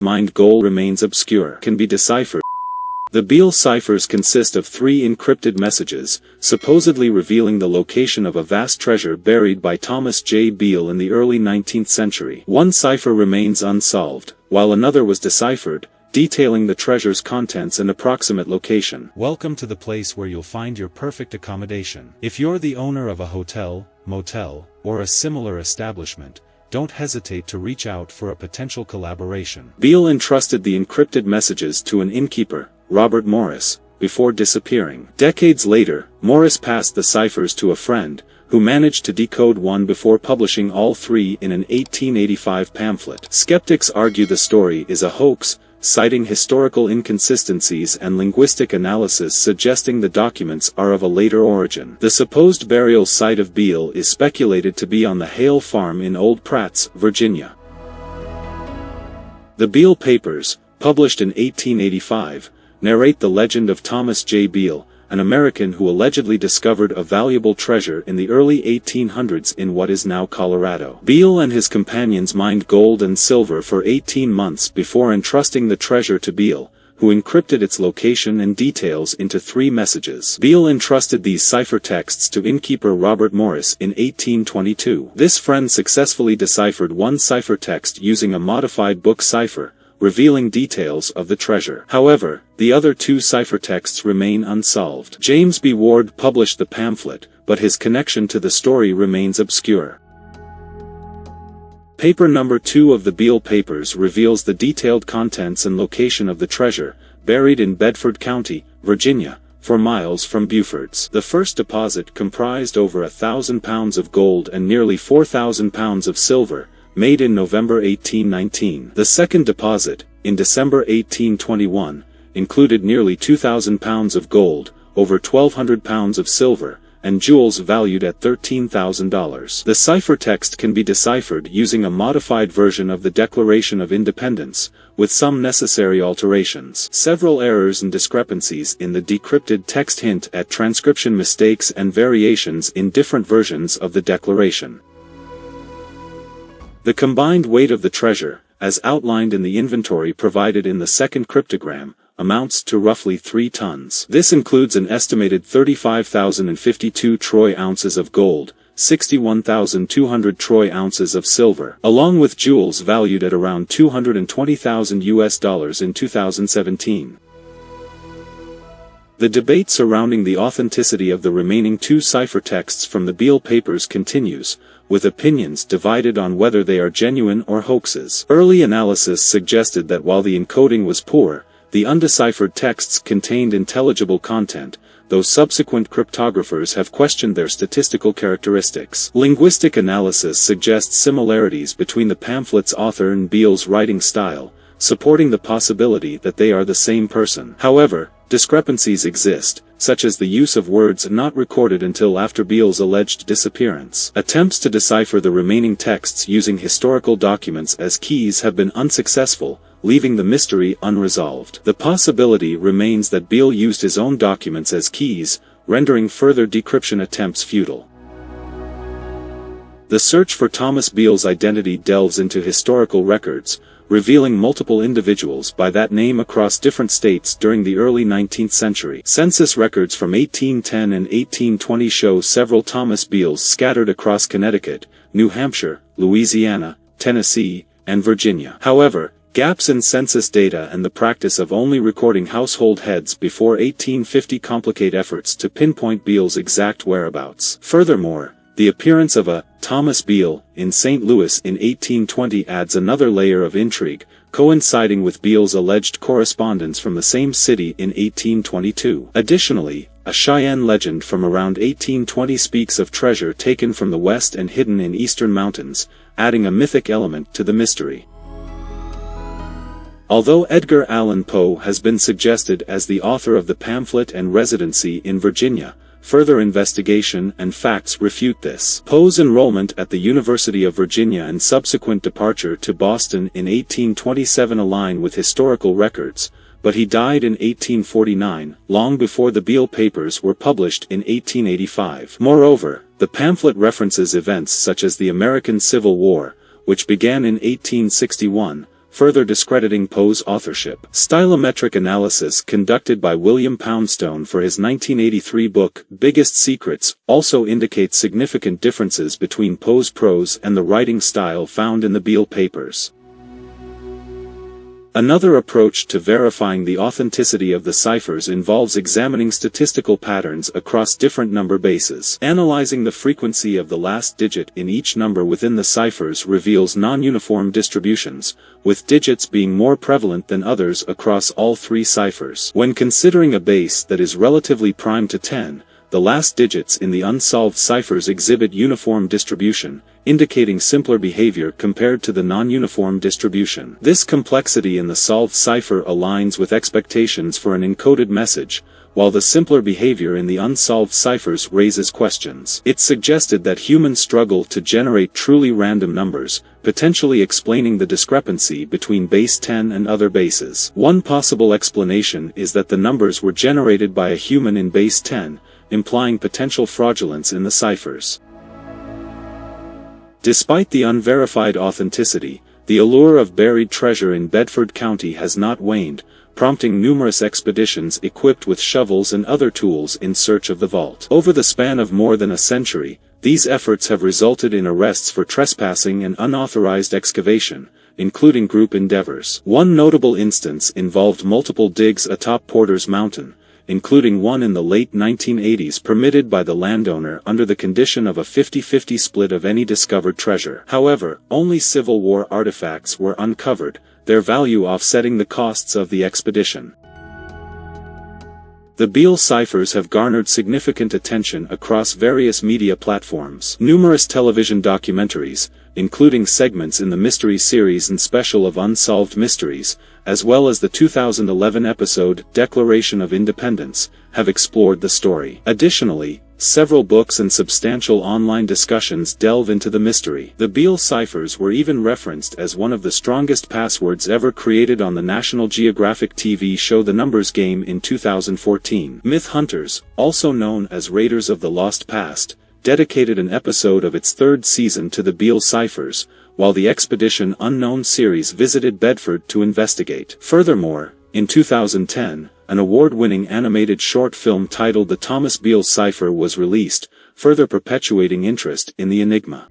mined gold remains obscure, can be deciphered. The Beale ciphers consist of 3 encrypted messages, supposedly revealing the location of a vast treasure buried by Thomas J. Beale in the early 19th century. One cipher remains unsolved, while another was deciphered, detailing the treasure's contents and approximate location. Welcome to the place where you'll find your perfect accommodation. If you're the owner of a hotel, motel, or a similar establishment, don't hesitate to reach out for a potential collaboration. Beale entrusted the encrypted messages to an innkeeper, Robert Morris, before disappearing. Decades later, Morris passed the ciphers to a friend, who managed to decode one before publishing all 3 in an 1885 pamphlet. Skeptics argue the story is a hoax, citing historical inconsistencies and linguistic analysis suggesting the documents are of a later origin. The supposed burial site of Beale is speculated to be on the Hale Farm in Old Pratts, Virginia. The Beale Papers, published in 1885, narrate the legend of Thomas J. Beale, an American who allegedly discovered a valuable treasure in the early 1800s in what is now Colorado. Beale and his companions mined gold and silver for 18 months before entrusting the treasure to Beale, who encrypted its location and details into 3 messages. Beale entrusted these cipher texts to innkeeper Robert Morris in 1822. This friend successfully deciphered one cipher text using a modified book cipher, revealing details of the treasure. However, the other 2 ciphertexts remain unsolved. James B. Ward published the pamphlet, but his connection to the story remains obscure. Paper number 2 of the Beale Papers reveals the detailed contents and location of the treasure, buried in Bedford County, Virginia, 4 miles from Beaufort's. The first deposit comprised over 1,000 pounds of gold and nearly 4,000 pounds of silver, made in November 1819. The second deposit, in December 1821, included nearly 2,000 pounds of gold, over 1,200 pounds of silver, and jewels valued at $13,000. The ciphertext can be deciphered using a modified version of the Declaration of Independence, with some necessary alterations. Several errors and discrepancies in the decrypted text hint at transcription mistakes and variations in different versions of the Declaration. The combined weight of the treasure, as outlined in the inventory provided in the second cryptogram, amounts to roughly 3 tons. This includes an estimated 35,052 troy ounces of gold, 61,200 troy ounces of silver, along with jewels valued at around $220,000 in 2017. The debate surrounding the authenticity of the remaining 2 ciphertexts from the Beale Papers continues, with opinions divided on whether they are genuine or hoaxes. Early analysis suggested that while the encoding was poor, the undeciphered texts contained intelligible content, though subsequent cryptographers have questioned their statistical characteristics. Linguistic analysis suggests similarities between the pamphlet's author and Beale's writing style, supporting the possibility that they are the same person. However, discrepancies exist, such as the use of words not recorded until after Beale's alleged disappearance. Attempts to decipher the remaining texts using historical documents as keys have been unsuccessful, leaving the mystery unresolved. The possibility remains that Beale used his own documents as keys, rendering further decryption attempts futile. The search for Thomas Beale's identity delves into historical records, revealing multiple individuals by that name across different states during the early 19th century. Census records from 1810 and 1820 show several Thomas Beales scattered across Connecticut, New Hampshire, Louisiana, Tennessee, and Virginia. However, gaps in census data and the practice of only recording household heads before 1850 complicate efforts to pinpoint Beale's exact whereabouts. Furthermore, the appearance of a Thomas Beale in St. Louis in 1820 adds another layer of intrigue, coinciding with Beale's alleged correspondence from the same city in 1822. Additionally, a Cheyenne legend from around 1820 speaks of treasure taken from the west and hidden in eastern mountains, adding a mythic element to the mystery. Although Edgar Allan Poe has been suggested as the author of the pamphlet and residency in Virginia, further investigation and facts refute this. Poe's enrollment at the University of Virginia and subsequent departure to Boston in 1827 align with historical records, but he died in 1849, long before the Beale Papers were published in 1885. Moreover, the pamphlet references events such as the American Civil War, which began in 1861, further discrediting Poe's authorship. Stylometric analysis conducted by William Poundstone for his 1983 book, Biggest Secrets, also indicates significant differences between Poe's prose and the writing style found in the Beale papers. Another approach to verifying the authenticity of the ciphers involves examining statistical patterns across different number bases. Analyzing the frequency of the last digit in each number within the ciphers reveals non-uniform distributions, with digits being more prevalent than others across all three ciphers. When considering a base that is relatively prime to 10, the last digits in the unsolved ciphers exhibit uniform distribution, indicating simpler behavior compared to the non-uniform distribution. This complexity in the solved cipher aligns with expectations for an encoded message, while the simpler behavior in the unsolved ciphers raises questions. It's suggested that humans struggle to generate truly random numbers, potentially explaining the discrepancy between base 10 and other bases. One possible explanation is that the numbers were generated by a human in base 10, implying potential fraudulence in the ciphers. Despite the unverified authenticity, the allure of buried treasure in Bedford County has not waned, prompting numerous expeditions equipped with shovels and other tools in search of the vault. Over the span of more than a century, these efforts have resulted in arrests for trespassing and unauthorized excavation, including group endeavors. One notable instance involved multiple digs atop Porter's Mountain, including one in the late 1980s permitted by the landowner under the condition of a 50-50 split of any discovered treasure. However, only Civil War artifacts were uncovered, their value offsetting the costs of the expedition. The Beale ciphers have garnered significant attention across various media platforms. Numerous television documentaries, including segments in the mystery series and special of Unsolved Mysteries, as well as the 2011 episode Declaration of Independence, have explored the story. Additionally, several books and substantial online discussions delve into the mystery. The Beale ciphers were even referenced as one of the strongest passwords ever created on the National Geographic TV show The Numbers Game in 2014. Myth Hunters, also known as Raiders of the Lost Past, dedicated an episode of its third season to the Beale ciphers, while the Expedition Unknown series visited Bedford to investigate. Furthermore, in 2010, an award-winning animated short film titled The Thomas Beale Cipher was released, further perpetuating interest in the enigma.